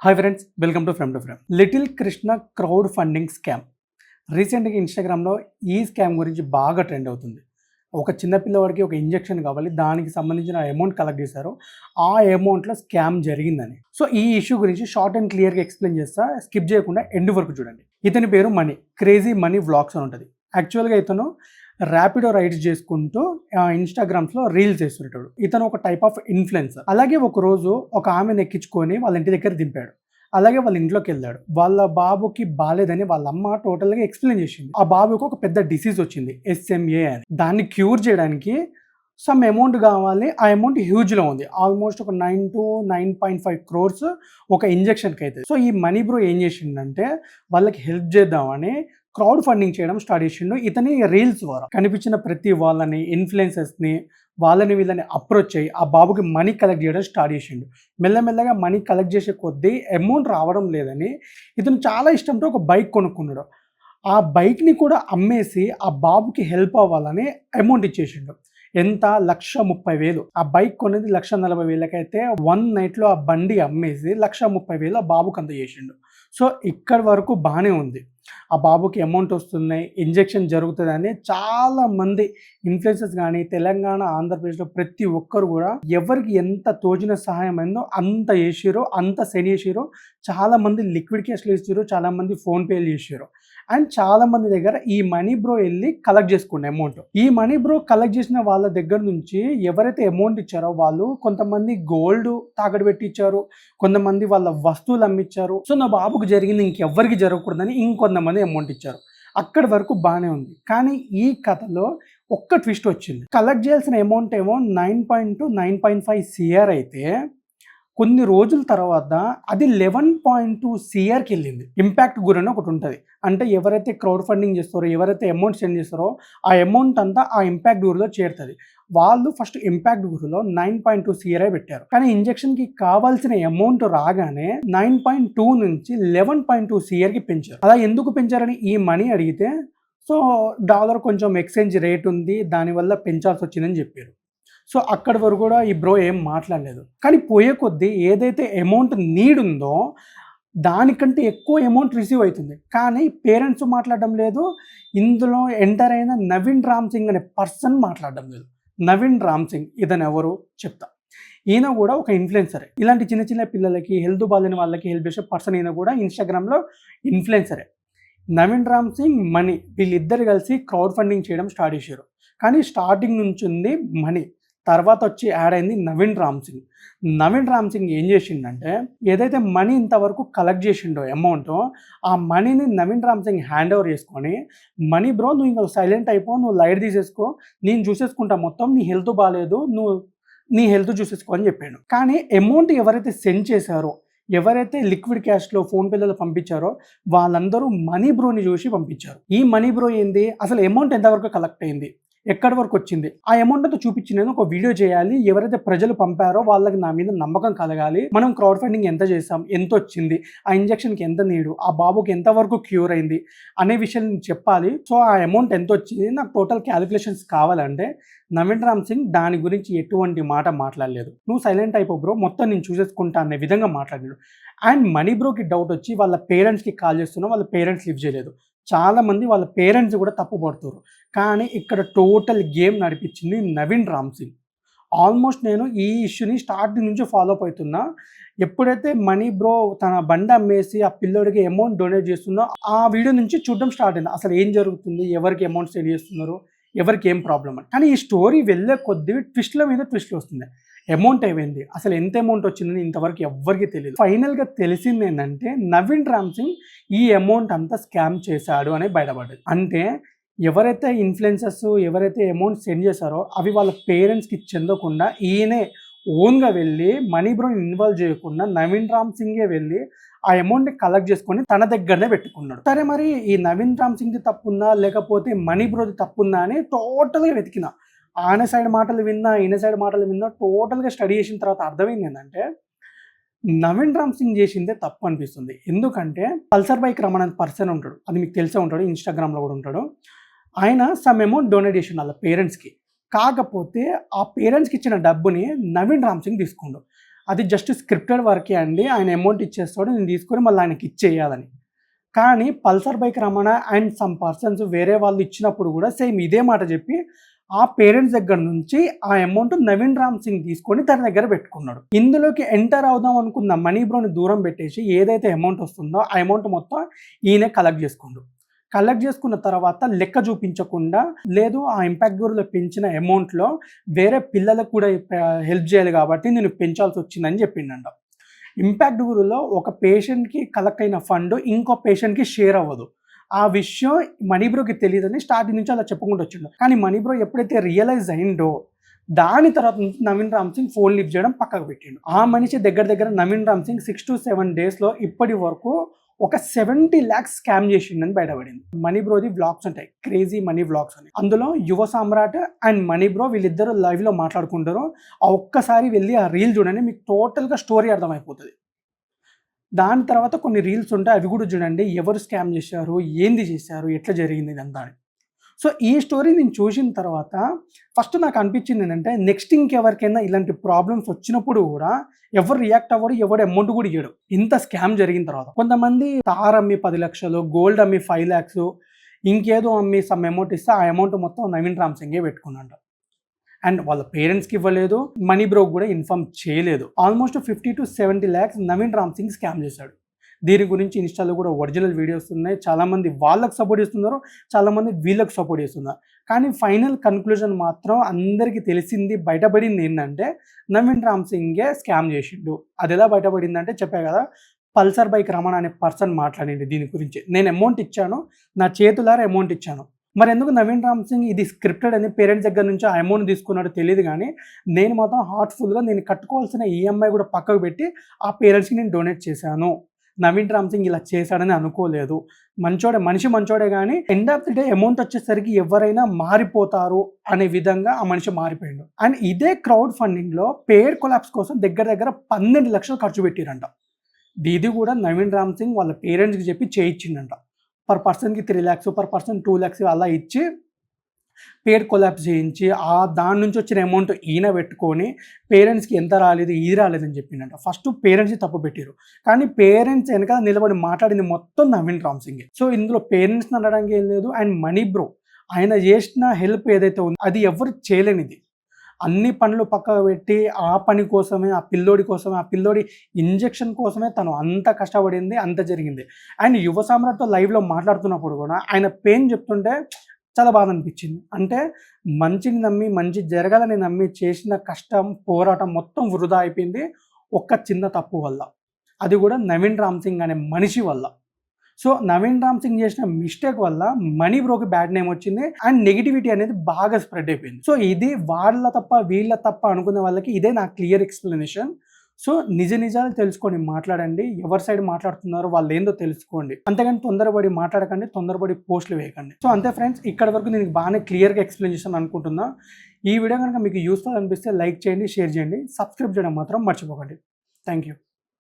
Hi friends, welcome to from to from. Little Krishna crowd funding scam. రీసెంట్గా ఇన్స్టాగ్రామ్లో ఈ scam గురించి బాగా ట్రెండ్ అవుతుంది. ఒక చిన్న పిల్లవాడికి ఒక ఇంజెక్షన్ కావాలి, దానికి సంబంధించిన అమౌంట్ కలెక్ట్ చేశారు. ఆ అమౌంట్లో స్కామ్ జరిగిందని. సో ఈ ఇష్యూ గురించి షార్ట్ అండ్ క్లియర్గా ఎక్స్ప్లెయిన్ చేస్తా, స్కిప్ చేయకుండా ఎండ్ వరకు చూడండి. ఇతని పేరు మనీ, క్రేజీ మనీ వ్లాగ్స్ అని ఉంటుంది. యాక్చువల్గా ఇతను ర్యాపిడో రైడ్స్ చేసుకుంటూ ఇన్స్టాగ్రామ్స్లో రీల్స్ చేస్తుంటాడు. ఇతను ఒక టైప్ ఆఫ్ ఇన్ఫ్లుయెన్సర్. అలాగే ఒక రోజు ఒక ఆమెను ఎక్కించుకొని వాళ్ళ ఇంటి దగ్గర దింపాడు. అలాగే వాళ్ళ ఇంట్లోకి వెళ్ళాడు. వాళ్ళ బాబుకి బాలేదని వాళ్ళ అమ్మ టోటల్గా ఎక్స్ప్లెయిన్ చేసింది. ఆ బాబుకి ఒక పెద్ద డిసీజ్ వచ్చింది, SMA అని. దాన్ని క్యూర్ చేయడానికి సమ్ అమౌంట్ కావాలి. ఆ అమౌంట్ హ్యూజ్లో ఉంది, ఆల్మోస్ట్ ఒక 9 to 9.5 crores ఒక ఇంజెక్షన్కి అయితే. సో ఈ మనీ బ్రో ఏం చేసిండంటే వాళ్ళకి హెల్ప్ చేద్దామని క్రౌడ్ ఫండింగ్ చేయడం స్టార్ట్ చేసిండు. ఇతని రీల్స్ ద్వారా కనిపించిన ప్రతి వాళ్ళని, ఇన్ఫ్లుయెన్సర్స్ని, వాళ్ళని వీళ్ళని అప్రోచ్ అయ్యి ఆ బాబుకి మనీ కలెక్ట్ చేయడం స్టార్ట్ చేసిండు. మెల్లమెల్లగా మనీ కలెక్ట్ చేసే కొద్దీ అమౌంట్ రావడం లేదని ఇతను చాలా ఇష్టంతో ఒక బైక్ కొనుక్కున్నాడు. ఆ బైక్ని కూడా అమ్మేసి ఆ బాబుకి హెల్ప్ అవ్వాలని అమౌంట్ ఇచ్చేసిండు. ఎంత? 1,30,000. ఆ బైక్ కొనేది 1,40,000 అయితే 1 నైట్లో ఆ బండి అమ్మేసి 1,30,000 ఆ బాబుకి అంత చేసిండు. సో ఇక్కడ వరకు బాగానే ఉంది. ఆ బాబుకి అమౌంట్ వస్తున్నాయి, ఇంజెక్షన్ జరుగుతుందని చాలా మంది ఇన్ఫ్లుయెన్సర్స్ కానీ తెలంగాణ, ఆంధ్రప్రదేశ్లో ప్రతి ఒక్కరు కూడా ఎవరికి ఎంత తోచిన సహాయం అయిందో అంత చేసిరో, అంత సెండ్ చేసిరో. చాలా మంది లిక్విడ్ క్యాష్లు ఇచ్చారు, చాలా మంది ఫోన్పేలు చేసారు. అండ్ చాలా మంది దగ్గర ఈ మనీ బ్రో వెళ్ళి కలెక్ట్ చేసుకునే అమౌంట్. ఈ మనీ బ్రో కలెక్ట్ చేసిన వాళ్ళ దగ్గర నుంచి ఎవరైతే అమౌంట్ ఇచ్చారో వాళ్ళు కొంతమంది గోల్డ్ తాకట్టు పెట్టి ఇచ్చారు, కొంతమంది వాళ్ళ వస్తువులు అమ్మిచ్చారు. సో నా బాబుకు జరిగింది ఇంకెవ్వరికి జరగకూడదని ఇంకొంతమంది అమౌంట్ ఇచ్చారు. అక్కడి వరకు బాగానే ఉంది. కానీ ఈ కథలో ఒక్క ట్విస్ట్ వచ్చింది. కలెక్ట్ చేయాల్సిన అమౌంట్ ఏమో 9.5 CR అయితే కొన్ని రోజుల తర్వాత అది 11.2 CRకి వెళ్ళింది. ఇంపాక్ట్ గురని ఒకటి ఉంటుంది. అంటే ఎవరైతే క్రౌడ్ ఫండింగ్ చేస్తారో, ఎవరైతే అమౌంట్ సెండ్ చేస్తారో ఆ అమౌంట్ అంతా ఆ ఇంపాక్ట్ గురిలో చేరుతుంది. వాళ్ళు ఫస్ట్ ఇంపాక్ట్ గురిలో 9.2 CR పెట్టారు. కానీ ఇంజెక్షన్కి కావాల్సిన అమౌంట్ రాగానే 9.2 నుంచి 11.2 CRకి పెంచారు. అలా ఎందుకు పెంచారని ఈ మనీ అడిగితే, సో డాలర్ కొంచెం ఎక్స్చేంజ్ రేట్ ఉంది, దానివల్ల పెంచాల్సి వచ్చిందని చెప్పారు. సో అక్కడి వరకు కూడా ఈ బ్రో ఏం మాట్లాడలేదు. కానీ పోయే కొద్దీ ఏదైతే అమౌంట్ నీడ్ ఉందో దానికంటే ఎక్కువ అమౌంట్ రిసీవ్ అవుతుంది. కానీ పేరెంట్స్ మాట్లాడడం లేదు. ఇందులో ఎంటర్ అయిన నవీన్ రామ్ సింగ్ అనే పర్సన్ మాట్లాడడం లేదు. నవీన్ రామ్ సింగ్ ఇతను ఎవరు చెప్తా. ఈయన కూడా ఒక ఇన్ఫ్లుయెన్సరే. ఇలాంటి చిన్న చిన్న పిల్లలకి, హెల్త్ బాగాలేని వాళ్ళకి హెల్ప్ చేసే పర్సన్. ఈయన కూడా ఇన్స్టాగ్రామ్లో ఇన్ఫ్లుయెన్సరే. నవీన్ రామ్ సింగ్, మనీ వీళ్ళిద్దరు కలిసి క్రౌడ్ ఫండింగ్ చేయడం స్టార్ట్ చేశారు. కానీ స్టార్టింగ్ నుంచి ఉంది మనీ, తర్వాత వచ్చి యాడ్ అయింది నవీన్ రామ్ సింగ్. నవీన్ రామ్ సింగ్ ఏం చేసిండంటే ఏదైతే మనీ ఇంతవరకు కలెక్ట్ చేసిండో అమౌంట్, ఆ మనీని నవీన్ రామ్ సింగ్ హ్యాండ్ ఓవర్ చేసుకొని, మనీ బ్రో నువ్వు ఇంకా సైలెంట్ అయిపో, నువ్వు లైట్ తీసేసుకో, నేను చూసేసుకుంటా మొత్తం, నీ హెల్త్ బాగాలేదు, నువ్వు నీ హెల్త్ చూసేసుకో అని చెప్పాడు. కానీ అమౌంట్ ఎవరైతే సెండ్ చేశారో, ఎవరైతే లిక్విడ్ క్యాష్లో ఫోన్పేలలో పంపించారో వాళ్ళందరూ మనీ బ్రోని చూసి పంపించారు. ఈ మనీ బ్రో ఏంది, అసలు అమౌంట్ ఎంతవరకు కలెక్ట్ అయింది, ఎక్కడి వరకు వచ్చింది, ఆ అమౌంట్ అంతా చూపించి నేను ఒక వీడియో చేయాలి. ఎవరైతే ప్రజలు పంపారో వాళ్ళకి నా మీద నమ్మకం కలగాలి. మనం క్రౌడ్ ఫండింగ్ ఎంత చేసాం, ఎంత వచ్చింది, ఆ ఇంజెక్షన్కి ఎంత నీడు, ఆ బాబుకి ఎంతవరకు క్యూర్ అయింది అనే విషయం నేను చెప్పాలి. సో ఆ అమౌంట్ ఎంత వచ్చింది, నాకు టోటల్ క్యాలిక్యులేషన్స్ కావాలంటే నవీన్ రామ్ సింగ్ దాని గురించి ఎటువంటి మాట మాట్లాడలేదు. నువ్వు సైలెంట్ అయిపో బ్రో, మొత్తం నేను చూసేసుకుంటా అనే విధంగా మాట్లాడాడు. అండ్ మనీ బ్రోకి డౌట్ వచ్చి వాళ్ళ పేరెంట్స్కి కాల్ చేస్తున్నా, వాళ్ళ పేరెంట్స్ లిఫ్ట్ చేయలేదు. చాలామంది వాళ్ళ పేరెంట్స్ కూడా తప్పు పడుతున్నారు. కానీ ఇక్కడ టోటల్ గేమ్ నడిపించింది నవీన్ రామ్ సింగ్. ఆల్మోస్ట్ నేను ఈ ఇష్యూని స్టార్టింగ్ నుంచి ఫాలో అప్ అవుతున్నా. ఎప్పుడైతే మనీ బ్రో తన బండి అమ్మేసి ఆ పిల్లోడికి అమౌంట్ డొనేట్ చేస్తుందో ఆ వీడియో నుంచి చూడడం స్టార్ట్ అయింది. అసలు ఏం జరుగుతుంది, ఎవరికి అమౌంట్ సెండ్ చేస్తున్నారు, ఎవరికి ఏం ప్రాబ్లం అని. కానీ ఈ స్టోరీ వెళ్ళే కొద్దీ ట్విస్ట్ల మీద ట్విస్ట్లు వస్తుంది. అమౌంట్ ఏమైంది, అసలు ఎంత అమౌంట్ వచ్చిందని ఇంతవరకు ఎవ్వరికి తెలియదు. ఫైనల్గా తెలిసింది ఏంటంటే నవీన్ రామ్ సింగ్ ఈ అమౌంట్ అంతా స్కామ్ చేశాడు అని బయటపడ్డది. అంటే ఎవరైతే ఇన్ఫ్లుయెన్సర్స్, ఎవరైతే అమౌంట్ సెండ్ చేశారో అవి వాళ్ళ పేరెంట్స్కి చెందకుండా ఈయనే ఓన్గా వెళ్ళి మనీ బ్రోని ఇన్వాల్వ్ చేయకుండా నవీన్ రామ్ సింగే వెళ్ళి ఆ అమౌంట్ని కలెక్ట్ చేసుకొని తన దగ్గరనే పెట్టుకున్నాడు. సరే మరి ఈ నవీన్ రామ్ సింగ్ది తప్పుందా లేకపోతే మనీ బ్రోది తప్పుందా అని టోటల్గా వెతికిన. ఆయన సైడ్ మాటలు విన్నా, ఈయన సైడ్ మాటలు విన్నా, టోటల్గా స్టడీ చేసిన తర్వాత అర్థమైంది ఏంటంటే నవీన్ రామ్ సింగ్ చేసిందే తప్పు అనిపిస్తుంది. ఎందుకంటే పల్సర్ బైక్ రమణ అనే పర్సన్ ఉంటాడు, అది మీకు తెలిసే ఉంటాడు, ఇన్స్టాగ్రామ్లో కూడా ఉంటాడు. ఆయన సమ్ అమౌంట్ డొనేట్ చేసిండు వాళ్ళ పేరెంట్స్కి. కాకపోతే ఆ పేరెంట్స్కి ఇచ్చిన డబ్బుని నవీన్ రామ్ సింగ్ తీసుకుండు. అది జస్ట్ స్క్రిప్టెడ్ వర్కే అండి. ఆయన అమౌంట్ ఇచ్చేస్తాడు. నేను తీసుకొని మళ్ళీ ఆయనకి ఇచ్చేయాలని. కానీ Pulsar bike Ramana and some persons వేరే వాళ్ళు ఇచ్చినప్పుడు కూడా సేమ్ ఇదే మాట చెప్పి ఆ పేరెంట్స్ దగ్గర నుంచి ఆ అమౌంట్ నవీన్ రామ్ సింగ్ తీసుకొని తన దగ్గర పెట్టుకున్నాడు. ఇందులోకి ఎంటర్ అవుదాం అనుకున్న మనీ బ్రోని దూరం పెట్టేసి ఏదైతే అమౌంట్ వస్తుందో ఆ అమౌంట్ మొత్తం ఈయనే కలెక్ట్ చేసుకుండు. కలెక్ట్ చేసుకున్న తర్వాత లెక్క చూపించకుండా, లేదు ఆ ఇంపాక్ట్ గురులో పెంచిన అమౌంట్లో వేరే పిల్లలకు కూడా హెల్ప్ చేయాలి కాబట్టి నేను పెంచాల్సి వచ్చిందని చెప్పిండంట. ఇంపాక్ట్ గురులో ఒక పేషెంట్కి కలెక్ట్ అయిన ఫండ్ ఇంకో పేషెంట్కి షేర్ అవ్వదు. ఆ విషయం మనీ బ్రోకి తెలియదని స్టార్టింగ్ నుంచి అలా చెప్పుకుంటూ వచ్చిండు. కానీ మనీ బ్రో ఎప్పుడైతే రియలైజ్ అయిందో దాని తర్వాత నుంచి నవీన్ రామ్ సింగ్ ఫోన్ లిఫ్ట్ చేయడం పక్కకు పెట్టిండు. ఆ మనిషి దగ్గర నవీన్ రామ్ సింగ్ 6 to 7 డేస్లో ఇప్పటి వరకు ఒక 70 lakhs స్కామ్ చేసిండని బయటపడింది. మనీ బ్రోది వ్లాగ్స్ ఉంటాయి, క్రేజీ మనీ వ్లాగ్స్ అని. అందులో యువ సామ్రాట్ అండ్ మనీ బ్రో వీళ్ళిద్దరు లైవ్ లో మాట్లాడుకుంటారు. ఆ ఒక్కసారి వెళ్ళి ఆ రీల్ చూడండి, మీకు టోటల్ గా స్టోరీ అర్థమైపోతుంది. దాని తర్వాత కొన్ని రీల్స్ ఉంటాయి, అవి కూడా చూడండి. ఎవరు స్కామ్ చేశారు, ఏంది చేశారు, ఎట్లా జరిగింది ఇదంతా అని. సో ఈ స్టోరీ నేను చూసిన తర్వాత ఫస్ట్ నాకు అనిపించింది ఏంటంటే, నెక్స్ట్ ఇంకెవరికైనా ఇలాంటి ప్రాబ్లమ్స్ వచ్చినప్పుడు కూడా ఎవరు రియాక్ట్ అవ్వడు, ఎవరు అమౌంట్ కూడా ఇవ్వడు. ఇంత స్కామ్ జరిగిన తర్వాత కొంతమంది తార్ అమ్మి 10 లక్షలు, గోల్డ్ అమ్మి 5 lakhs, ఇంకేదో అమ్మి సమ్ అమౌంట్ ఇస్తే ఆ అమౌంట్ మొత్తం నవీన్ రామ్ సింగే పెట్టుకున్నాడు. అండ్ వాళ్ళ పేరెంట్స్కి ఇవ్వలేదు, మనీ బ్రోకి కూడా ఇన్ఫార్మ్ చేయలేదు. Almost 50 to 70 lakhs Naveen Ram Singh scam చేశాడు. దీని గురించి ఇన్స్టాలో కూడా ఒరిజినల్ వీడియోస్ ఉన్నాయి. చాలామంది వాళ్ళకు సపోర్ట్ చేస్తున్నారు, చాలామంది వీళ్ళకి సపోర్ట్ చేస్తున్నారు. కానీ ఫైనల్ కన్క్లూజన్ మాత్రం అందరికీ తెలిసింది, బయటపడింది ఏంటంటే నవీన్ రామ్ సింగే స్కామ్ చేసిండు. అది ఎలా బయటపడిందంటే చెప్పా కదా, పల్సర్ బైక్ రమణ అనే పర్సన్ మాట్లాడింది దీని గురించి. నేను అమౌంట్ ఇచ్చాను, నా చేతులారా అమౌంట్ ఇచ్చాను. మరి ఎందుకు నవీన్ రామ్ సింగ్ ఇది స్క్రిప్టెడ్ అని పేరెంట్స్ దగ్గర నుంచి ఆ అమౌంట్ తీసుకున్నాడో తెలియదు. కానీ నేను మాత్రం హార్ట్ఫుల్గా నేను కట్టుకోవాల్సిన ఈఎంఐ కూడా పక్కకు పెట్టి ఆ పేరెంట్స్కి నేను డొనేట్ చేశాను. నవీన్ రామ్ సింగ్ ఇలా చేశాడని అనుకోలేదు. మనిషి మంచోడే, కానీ end of the day amount వచ్చేసరికి ఎవరైనా మారిపోతారు అనే విధంగా ఆ మనిషి మారిపోయాడు. అండ్ ఇదే క్రౌడ్ ఫండింగ్లో పెయిడ్ కొలాప్స్ కోసం దగ్గర 12 లక్షలు ఖర్చు పెట్టిరంట. ఇది కూడా నవీన్ రామ్ సింగ్ వాళ్ళ పేరెంట్స్కి చెప్పి చేయించిండంట. పర్ పర్సన్కి 3 lakhs, పర్ పర్సన్ 2 lakhs అలా ఇచ్చి పేడ్ కొలాప్స్ చేయించి దాని నుంచి వచ్చిన అమౌంట్ ఈయన పెట్టుకొని పేరెంట్స్కి ఎంత రాలేదు, ఇది రాలేదని చెప్పిండంట. ఫస్ట్ పేరెంట్స్ని తప్పు పెట్టారు, కానీ పేరెంట్స్ వెనకాల నిలబడి మాట్లాడింది మొత్తం నవీన్ రామ్ సింగే. సో ఇందులో పేరెంట్స్ని అనడానికి ఏం లేదు. అండ్ మనీ బ్రో ఆయన చేసిన హెల్ప్ ఏదైతే ఉందో అది ఎవరు చేయలేనిది. అన్ని పనులు పక్కకు పెట్టి ఆ పని కోసమే, ఆ పిల్లోడి ఇంజెక్షన్ కోసమే తను అంత కష్టపడింది, అంత జరిగింది. అండ్ యువ సామ్రాట్తో లైవ్లో మాట్లాడుతున్నప్పుడు కూడా ఆయన పెయిన్ చెప్తుంటే చాలా బాధ అనిపించింది. అంటే మంచిని నమ్మి, మంచి జరగాలని నమ్మి చేసిన కష్టం, పోరాటం మొత్తం వృధా అయిపోయింది ఒక్క చిన్న తప్పు వల్ల. అది కూడా నవీన్ రామ్ సింగ్ అనే మనిషి వల్ల. సో నవీన్ రామ్ సింగ్ చేసిన మిస్టేక్ వల్ల మనీ బ్రోకి బ్యాడ్ నేమ్ వచ్చింది అండ్ నెగిటివిటీ అనేది బాగా స్ప్రెడ్ అయిపోయింది. సో ఇది వాళ్ళ తప్ప వీళ్ళ తప్ప అనుకునే వాళ్ళకి ఇదే నా క్లియర్ ఎక్స్ప్లెనేషన్. సో నిజాలు తెలుసుకొని మాట్లాడండి, ఎవరి సైడ్ మాట్లాడుతున్నారో వాళ్ళు ఏందో తెలుసుకోండి. అంతేగాని తొందరపడి మాట్లాడకండి, తొందరపడి పోస్టులు వేయకండి. సో అంతే ఫ్రెండ్స్, ఇక్కడ వరకు నేను బాగానే క్లియర్గా ఎక్స్ప్లెయిన్ చేస్తాను అనుకుంటున్నా. ఈ వీడియో కనుక మీకు యూస్ఫుల్ అనిపిస్తే లైక్ చేయండి, షేర్ చేయండి, సబ్స్క్రైబ్ చేయడం మాత్రం మర్చిపోకండి. Thank you.